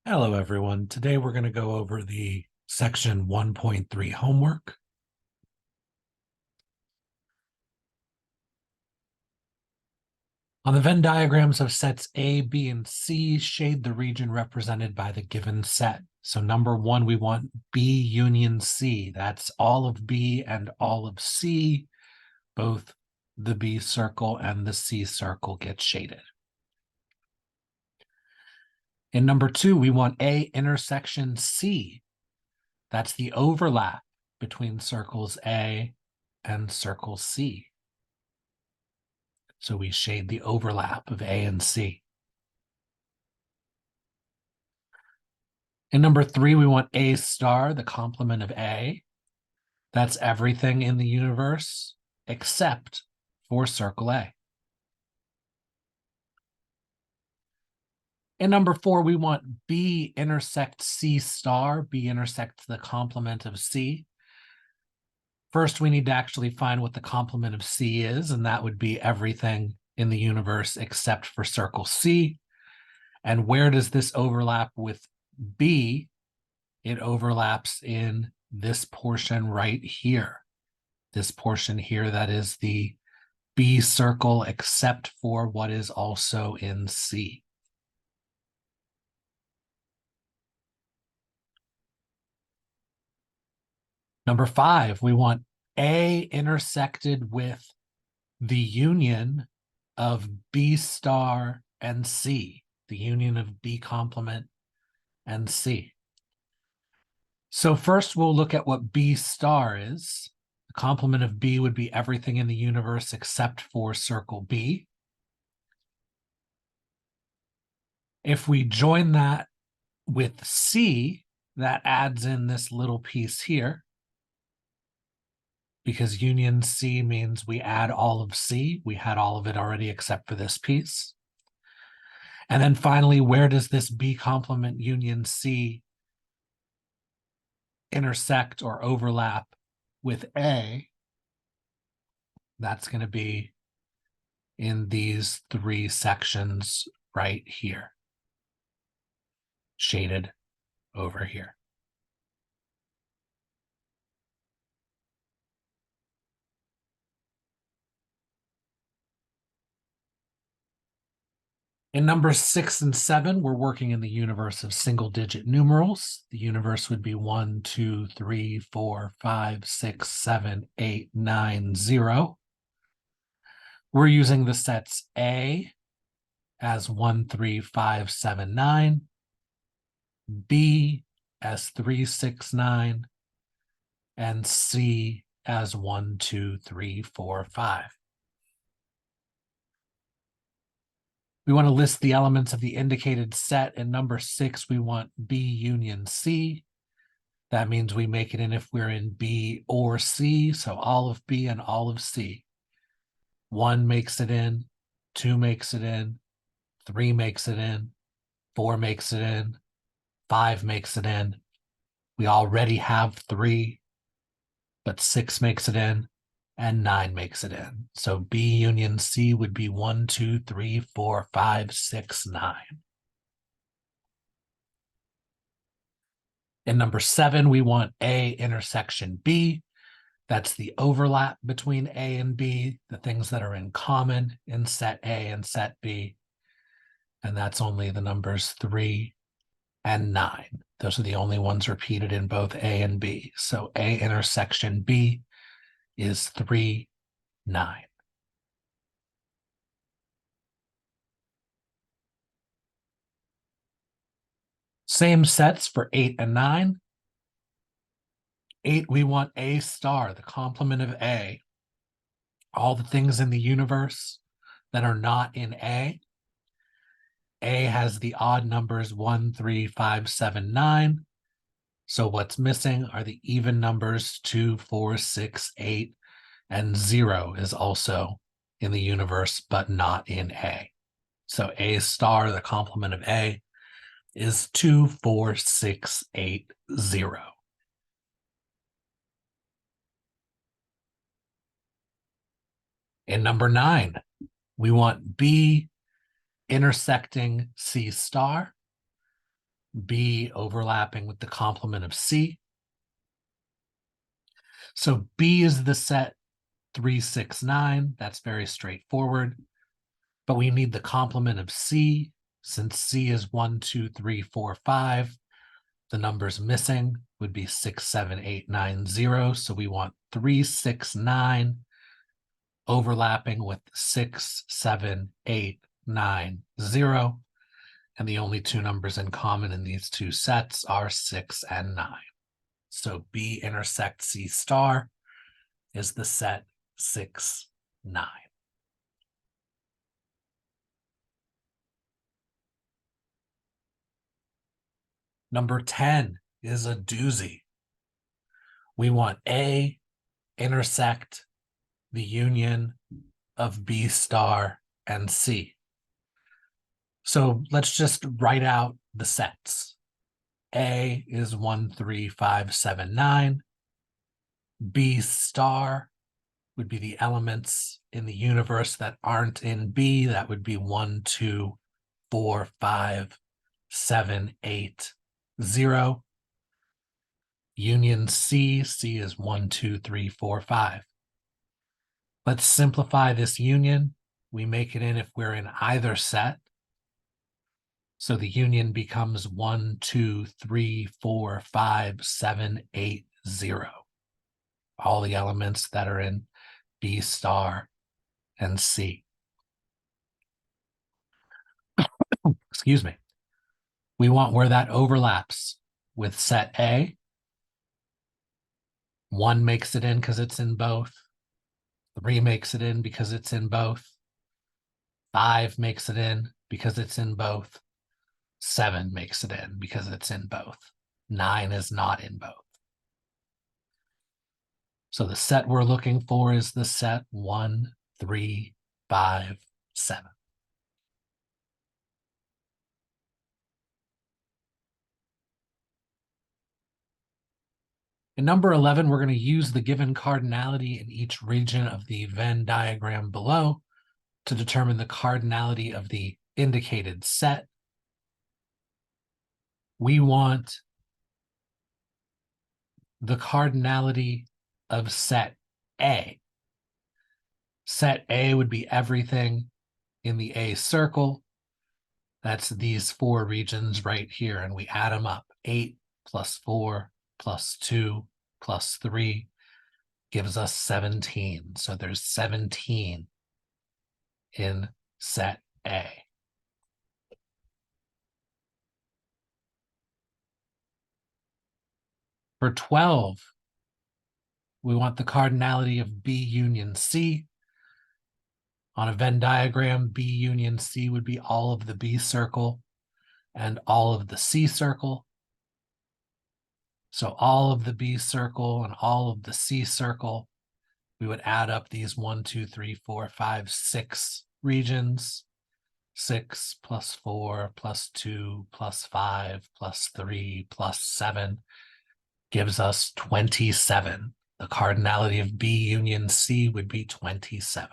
Hello, everyone. Today we're going to go over the section 1.3 homework. On the Venn diagrams of sets A, B, and C, shade the region represented by the given set. So number one, we want B union C. That's all of B and all of C. Both the B circle and the C circle get shaded. In number two, we want A intersection C. That's the overlap between circles A and circle C. So we shade the overlap of A and C. In number three, we want A star, the complement of A. That's everything in the universe except for circle A. In number four, we want B intersect C star. B intersects the complement of C. First, we need to actually find what the complement of C is, and that would be everything in the universe except for circle C. And where does this overlap with B? It overlaps in this portion right here. This portion here, that is the B circle, except for what is also in C. Number five, we want A intersected with the union of B star and C, the union of B complement and C. So first we'll look at what B star is. The complement of B would be everything in the universe except for circle B. If we join that with C, that adds in this little piece here, because union C means we add all of C. We had all of it already except for this piece. And then finally, where does this B complement union C intersect or overlap with A? That's going to be in these three sections right here, shaded over here. In numbers 6 and 7, we're working in the universe of single-digit numerals. The universe would be 1, 2, 3, 4, 5, 6, 7, 8, 9, 0. We're using the sets A as 1, 3, 5, 7, 9, B as 3, 6, 9, and C as 1, 2, 3, 4, 5. We want to list the elements of the indicated set. In number 6, we want B union C. That means we make it in if we're in B or C, so all of B and all of C. 1 makes it in, 2 makes it in, 3 makes it in, 4 makes it in, 5 makes it in. We already have 3, but 6 makes it in, and 9 makes it in. So B union C would be 1, 2, 3, 4, 5, 6, 9. In number 7, we want A intersection B. That's the overlap between A and B, the things that are in common in set A and set B. And that's only the numbers 3 and 9. Those are the only ones repeated in both A and B. So A intersection B is 3, 9. Same sets for 8 and 9. 8, we want A star, the complement of A. All the things in the universe that are not in A. A has the odd numbers 1, 3, 5, 7, 9. So what's missing are the even numbers 2, 4, 6, 8, and 0 is also in the universe, but not in A. So A star, the complement of A, is 2, 4, 6, 8, 0. In number 9, we want B intersecting C star. B overlapping with the complement of C. So B is the set 3, 6, 9. That's very straightforward. But we need the complement of C. Since C is 1, 2, 3, 4, 5, the numbers missing would be 6, 7, 8, 9, 0. So we want 3, 6, 9 overlapping with 6, 7, 8, 9, 0. And the only two numbers in common in these two sets are 6 and 9. So B intersect C star is the set 6, 9. Number 10 is a doozy. We want A intersect the union of B star and C. So let's just write out the sets. A is 1, 3, 5, 7, 9. B star would be the elements in the universe that aren't in B. That would be 1, 2, 4, 5, 7, 8, 0. Union C, C is 1, 2, 3, 4, 5. Let's simplify this union. We make it in if we're in either set. So the union becomes 1, 2, 3, 4, 5, 7, 8, 0. All the elements that are in B star and C. Excuse me. We want where that overlaps with set A. 1 makes it in because it's in both. 3 makes it in because it's in both. 5 makes it in because it's in both. 7 makes it in because it's in both. 9 is not in both. So the set we're looking for is the set 1, 3, 5, 7. In number 11, we're going to use the given cardinality in each region of the Venn diagram below to determine the cardinality of the indicated set. We want the cardinality of set A. Set A would be everything in the A circle. That's these 4 regions right here, and we add them up. 8 plus 4 plus 2 plus 3 gives us 17. So there's 17 in set A. For 12, we want the cardinality of B union C. On a Venn diagram, B union C would be all of the B circle and all of the C circle. So all of the B circle and all of the C circle, we would add up these 1, 2, 3, 4, 5, 6 regions. 6 plus 4 plus 2 plus 5 plus 3 plus 7 gives us 27. The cardinality of B union C would be 27.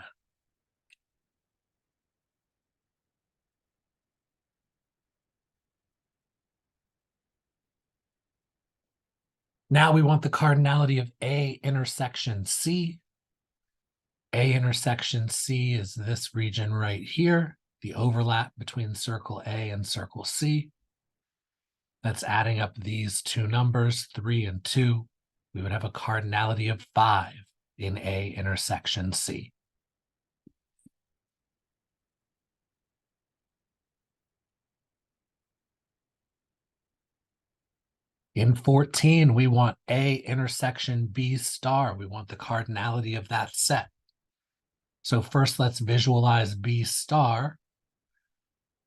Now we want the cardinality of A intersection C. A intersection C is this region right here, the overlap between circle A and circle C. That's adding up these two numbers, 3 and 2. We would have a cardinality of 5 in A intersection C. In 14, we want A intersection B star. We want the cardinality of that set. So first, let's visualize B star.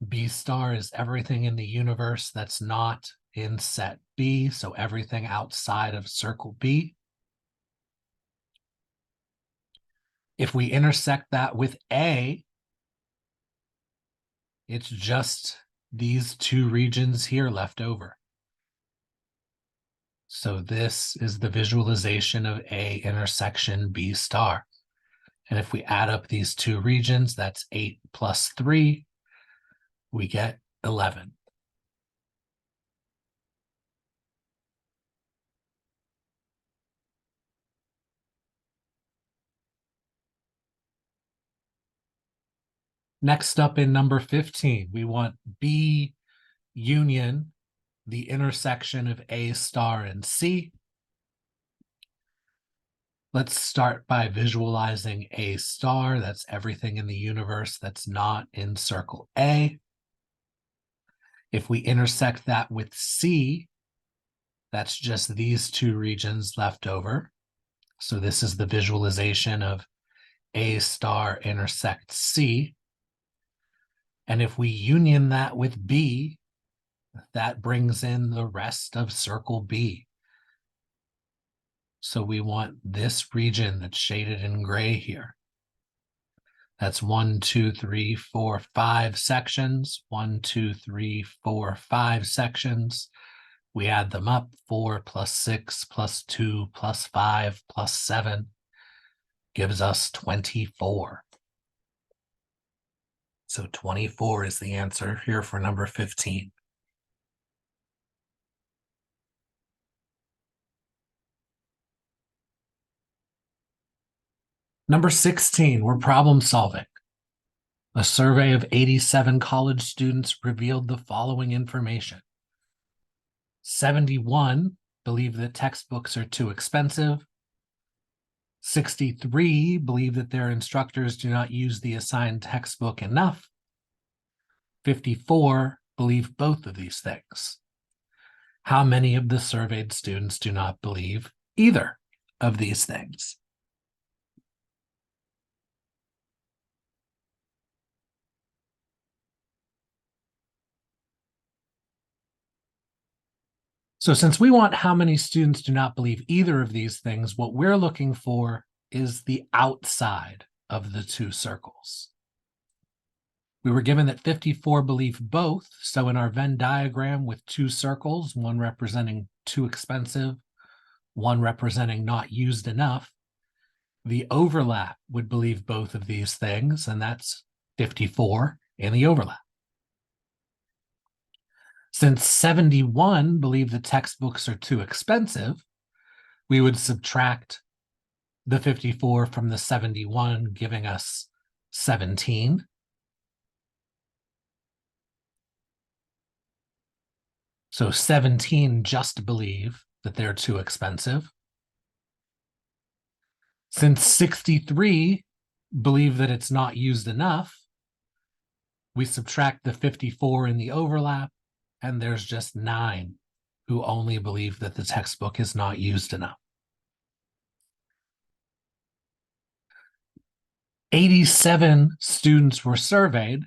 B star is everything in the universe that's not in set B, so everything outside of circle B. If we intersect that with A, it's just these 2 regions here left over. So this is the visualization of A intersection B star. And if we add up these 2 regions, that's 8 plus 3, we get 11. Next up in number 15, we want B union, the intersection of A star and C. Let's start by visualizing A star. That's everything in the universe that's not in circle A. If we intersect that with C, that's just these two regions left over. So this is the visualization of A star intersects C. And if we union that with B, that brings in the rest of circle B. So we want this region that's shaded in gray here. That's 1, 2, 3, 4, 5 sections. 1, 2, 3, 4, 5 sections. We add them up, 4 plus 6 plus 2 plus 5 plus 7 gives us 24. So 24 is the answer here for number 15. Number 16, we're problem solving. A survey of 87 college students revealed the following information. 71 believe that textbooks are too expensive. 63 believe that their instructors do not use the assigned textbook enough. 54 believe both of these things. How many of the surveyed students do not believe either of these things? So since we want how many students do not believe either of these things, what we're looking for is the outside of the two circles. We were given that 54 believe both. So in our Venn diagram with two circles, one representing too expensive, one representing not used enough, the overlap would believe both of these things, and that's 54 in the overlap. Since 71 believe the textbooks are too expensive, we would subtract the 54 from the 71, giving us 17. So 17 just believe that they're too expensive. Since 63 believe that it's not used enough, we subtract the 54 in the overlap, and there's just 9 who only believe that the textbook is not used enough. 87 students were surveyed.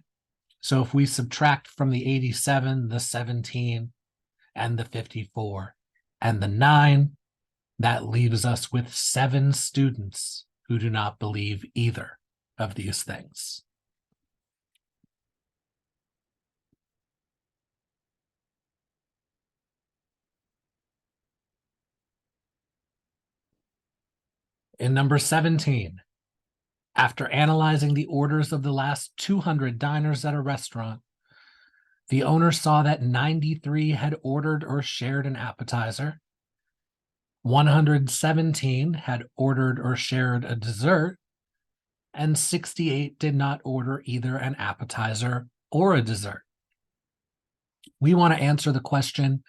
So if we subtract from the 87, the 17, and the 54, and the 9, that leaves us with 7 students who do not believe either of these things. In number 17, after analyzing the orders of the last 200 diners at a restaurant, the owner saw that 93 had ordered or shared an appetizer, 117 had ordered or shared a dessert, and 68 did not order either an appetizer or a dessert. We want to answer the question,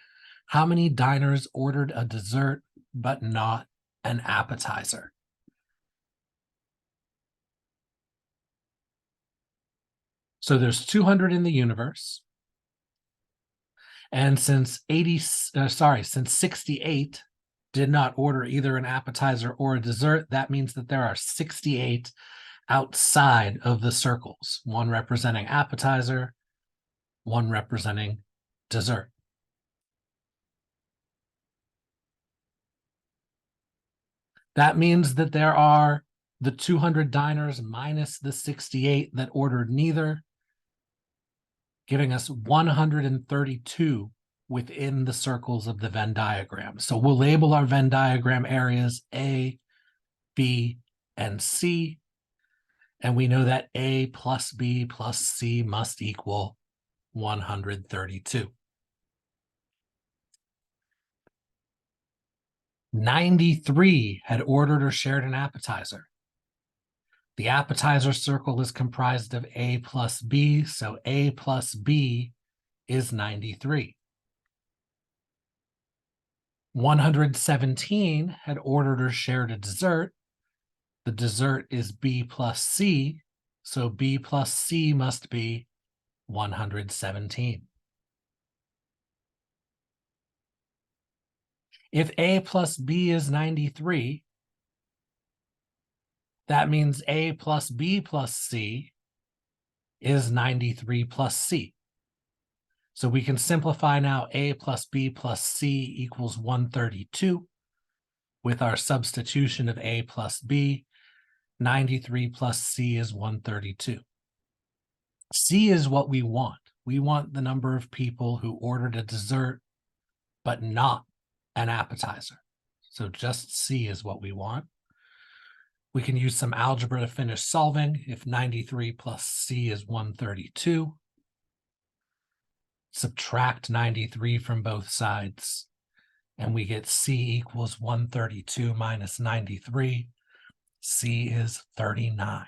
how many diners ordered a dessert but not an appetizer? So there's 200 in the universe. And since 68 did not order either an appetizer or a dessert, that means that there are 68 outside of the circles, one representing appetizer, one representing dessert. That means that there are the 200 diners minus the 68 that ordered neither, giving us 132 within the circles of the Venn diagram. So we'll label our Venn diagram areas A, B, and C. And we know that A plus B plus C must equal 132. 93 had ordered or shared an appetizer. The appetizer circle is comprised of A plus B, so A plus B is 93. 117 had ordered or shared a dessert. The dessert is B plus C, so B plus C must be 117. If A plus B is 93, that means A plus B plus C is 93 plus C. So we can simplify now. A plus B plus C equals 132. With our substitution of A plus B, 93 plus C is 132. C is what we want. We want the number of people who ordered a dessert, but not an appetizer. So just C is what we want. We can use some algebra to finish solving. If 93 plus C is 132, subtract 93 from both sides, and we get C equals 132 minus 93. C is 39.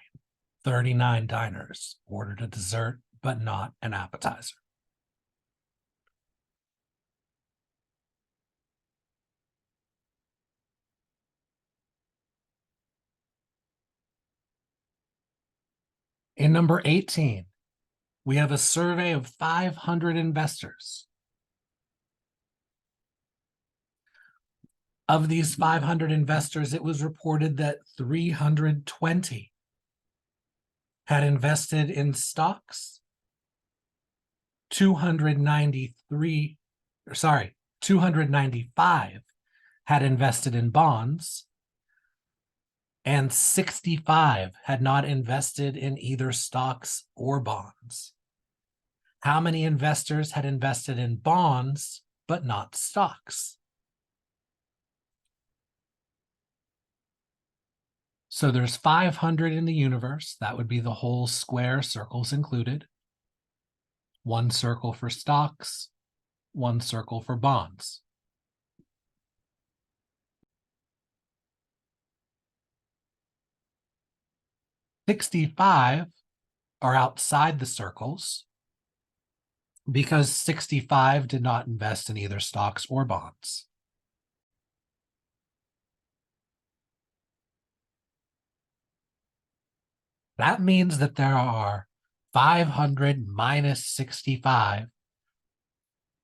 39 diners ordered a dessert, but not an appetizer. In number 18, we have a survey of 500 investors. Of these 500 investors, it was reported that 320 had invested in stocks, 295 had invested in bonds, and 65 had not invested in either stocks or bonds. How many investors had invested in bonds but not stocks? So there's 500 in the universe. That would be the whole square, circles included. One circle for stocks, one circle for bonds. 65 are outside the circles because 65 did not invest in either stocks or bonds. That means that there are 500 minus 65,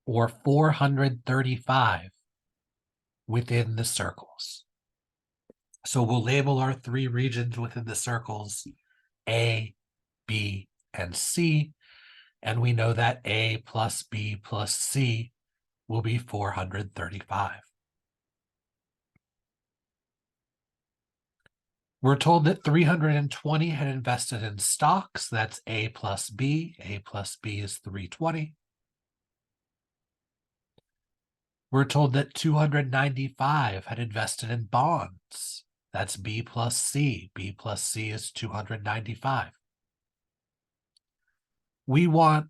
or 435, within the circles. So we'll label our three regions within the circles A, B, and C, and we know that A plus B plus C will be 435. We're told that 320 had invested in stocks. That's A plus B. A plus B is 320. We're told that 295 had invested in bonds. That's B plus C. B plus C is 295. We want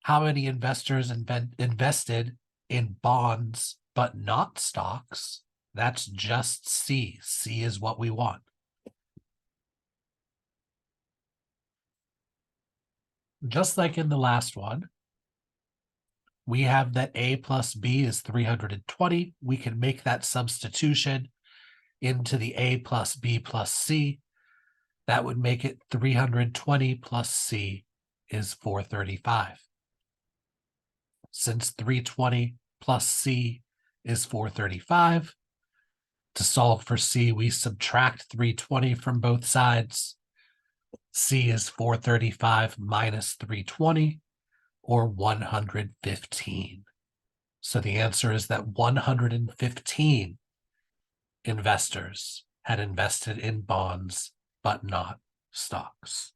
how many investors invested in bonds but not stocks. That's just C. C is what we want. Just like in the last one, we have that A plus B is 320. We can make that substitution into the A plus B plus C. That would make it 320 plus C is 435. Since 320 plus C is 435, to solve for C, we subtract 320 from both sides. C is 435 minus 320, or 115. So the answer is that 115 investors had invested in bonds, but not stocks.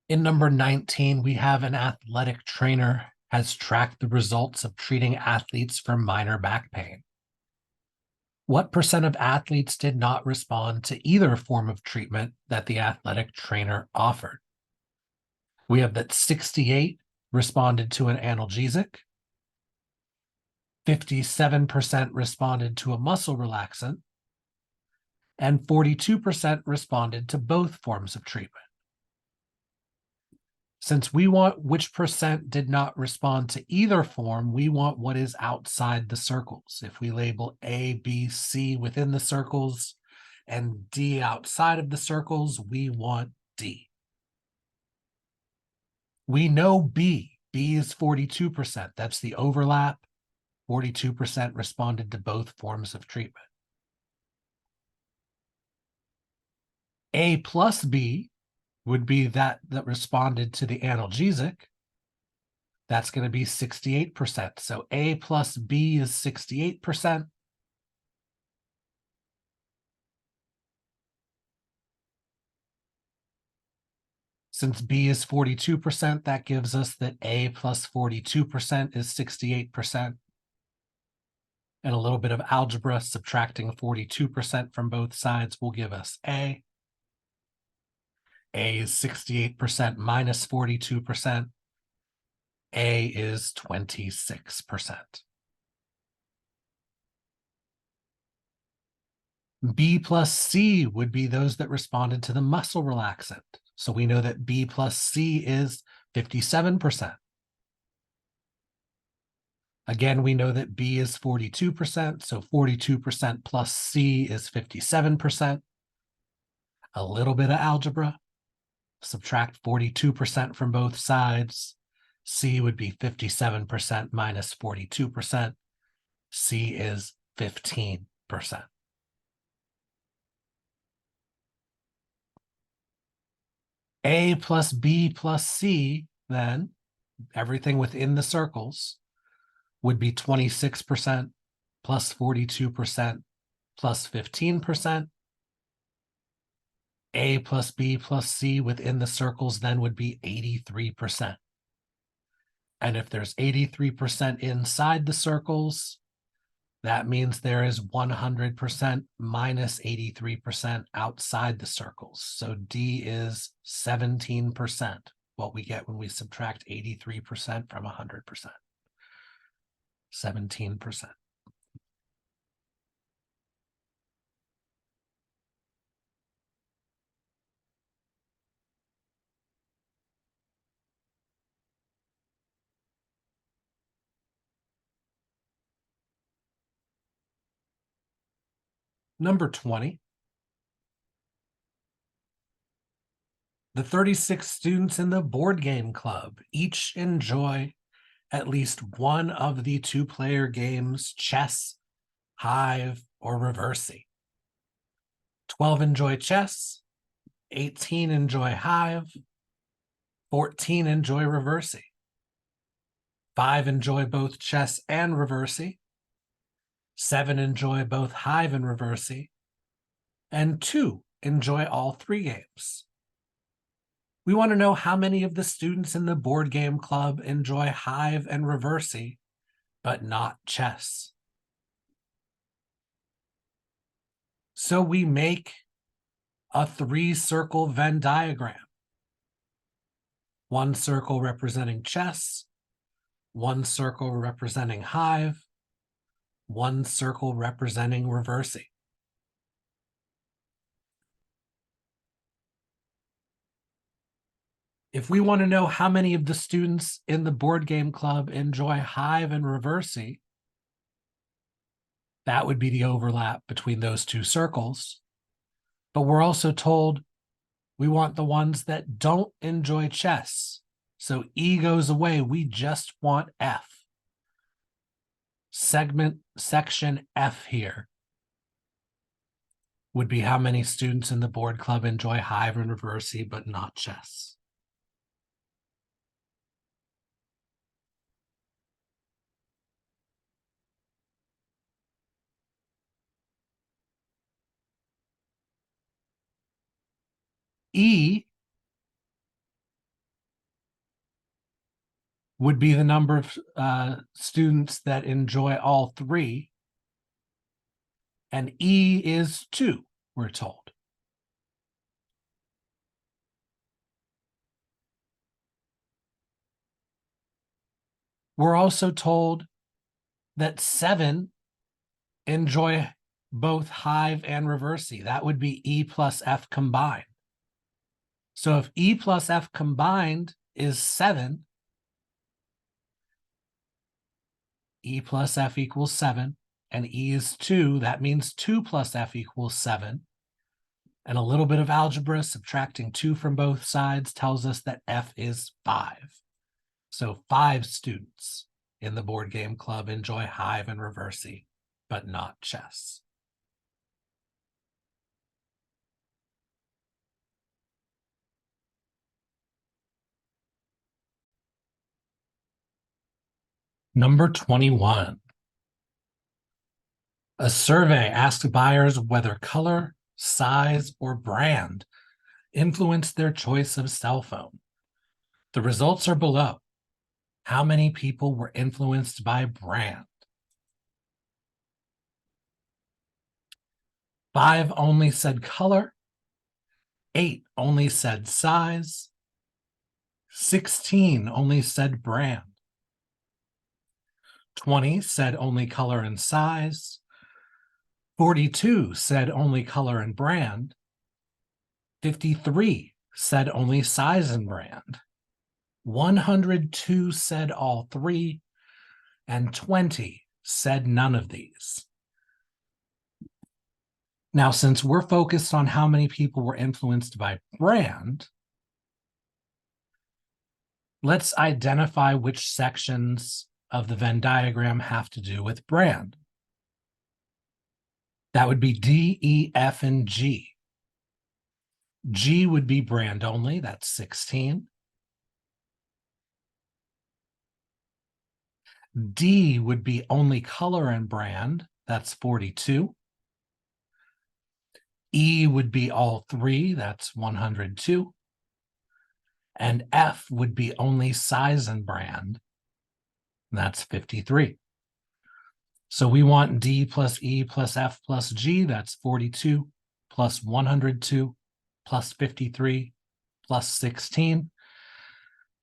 In number 19, we have an athletic trainer has tracked the results of treating athletes for minor back pain. What percent of athletes did not respond to either form of treatment that the athletic trainer offered? We have that 68 responded to an analgesic, 57% responded to a muscle relaxant, and 42% responded to both forms of treatment. Since we want which percent did not respond to either form, we want what is outside the circles. If we label A, B, C within the circles and D outside of the circles, we want D. We know B. B is 42%. That's the overlap. 42% responded to both forms of treatment. A plus B would be that responded to the analgesic. That's going to be 68%. So A plus B is 68%. Since B is 42%, that gives us that A plus 42% is 68%. And a little bit of algebra, subtracting 42% from both sides will give us A. A is 68% minus 42%. A is 26%. B plus C would be those that responded to the muscle relaxant. So we know that B plus C is 57%. Again, we know that B is 42%, so 42% plus C is 57%. A little bit of algebra. Subtract 42% from both sides. C would be 57% minus 42%. C is 15%. A plus B plus C, then, everything within the circles, would be 26% plus 42% plus 15%. A plus B plus C within the circles then would be 83%. And if there's 83% inside the circles, that means there is 100% minus 83% outside the circles. So D is 17%, what we get when we subtract 83% from 100%. 17%. Number 20. The 36 students in the board game club each enjoy at least one of the two-player games, chess, Hive, or Reversi. 12 enjoy chess, 18 enjoy Hive, 14 enjoy Reversi. 5 enjoy both chess and Reversi. 7 enjoy both Hive and Reversi. And 2 enjoy all three games. We want to know how many of the students in the board game club enjoy Hive and Reversi, but not chess. So we make a 3-circle Venn diagram. 1 circle representing chess, 1 circle representing Hive, 1 circle representing Reversi. If we want to know how many of the students in the board game club enjoy Hive and Reversi, that would be the overlap between those two circles. But we're also told we want the ones that don't enjoy chess. So E goes away. We just want F. Section F here would be how many students in the board club enjoy Hive and Reversi, but not chess. E would be the number of students that enjoy all three. and E is 2, we're told. We're also told that 7 enjoy both hive and reversi. That would be E plus F combined. So if E plus F combined is 7, E plus F equals 7, and E is 2, that means 2 plus F equals 7. And a little bit of algebra, subtracting 2 from both sides, tells us that F is 5. So 5 students in the board game club enjoy hive and reversi, but not chess. Number 21. A survey asked buyers whether color, size, or brand influenced their choice of cell phone. The results are below. How many people were influenced by brand? 5 only said color. 8 only said size. 16 only said brand. 20 said only color and size. 42 said only color and brand. 53 said only size and brand. 102 said all three, and 20 said none of these. Now, since we're focused on how many people were influenced by brand, let's identify which sections of the Venn diagram have to do with brand. That would be D, E, F, and G. G would be brand only, that's 16. D would be only color and brand, that's 42. E would be all three, that's 102. And F would be only size and brand, that's 53. So we want D plus E plus F plus G, that's 42, plus 102, plus 53, plus 16.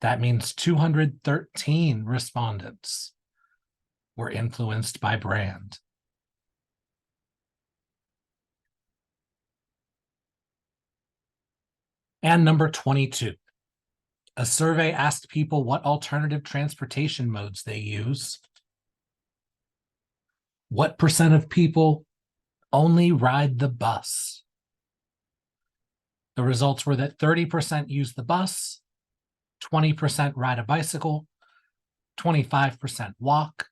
That means 213 respondents were influenced by brand. And number 22. A survey asked people what alternative transportation modes they use. What percent of people only ride the bus? The results were that 30% use the bus, 20% ride a bicycle, 25% walk,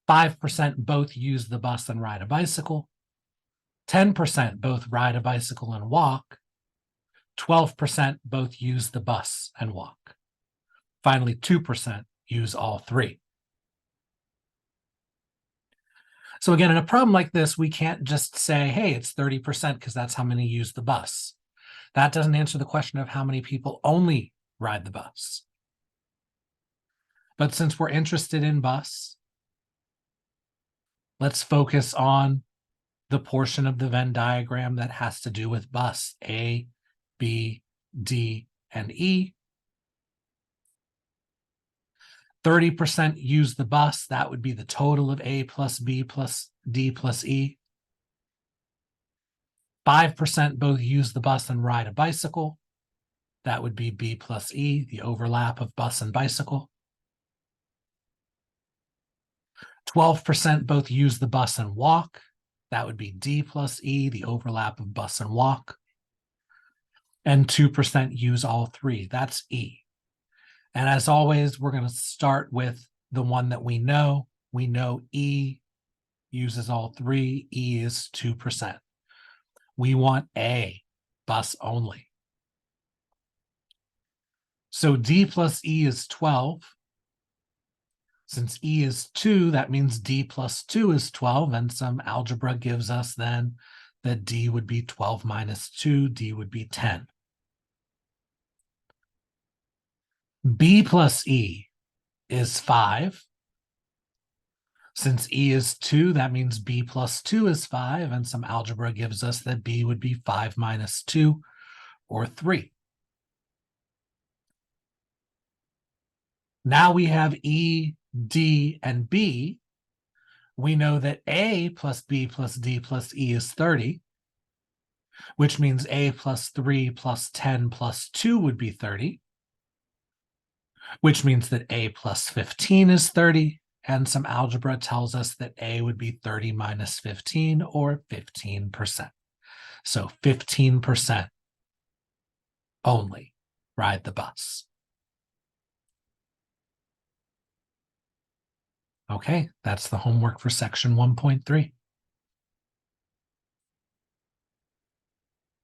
5% both use the bus and ride a bicycle, 10% both ride a bicycle and walk, 12% both use the bus and walk. Finally, 2% use all three. So again, in a problem like this, we can't just say, hey, it's 30% because that's how many use the bus. That doesn't answer the question of how many people only ride the bus. But since we're interested in bus, let's focus on the portion of the Venn diagram that has to do with bus, A, B, D, and E. 30% use the bus. That would be the total of A plus B plus D plus E. 5% both use the bus and ride a bicycle. That would be B plus E, the overlap of bus and bicycle. 12% both use the bus and walk. That would be D plus E, the overlap of bus and walk. And 2% use all three. That's E. And as always, we're going to start with the one that we know. We know E uses all three. E is 2%. We want A, bus only. So D plus E is 12. Since E is 2, that means D plus 2 is 12, and some algebra gives us then that D would be 12 minus 2, D would be 10. B plus E is 5. Since E is 2, that means B plus 2 is 5, and some algebra gives us that B would be 5 minus 2, or 3. Now we have E, D, and B. We know that A plus B plus D plus E is 30, which means A plus 3 plus 10 plus 2 would be 30, which means that A plus 15 is 30, and some algebra tells us that A would be 30 minus 15, or 15%. So 15% only ride the bus. Okay, that's the homework for section 1.3.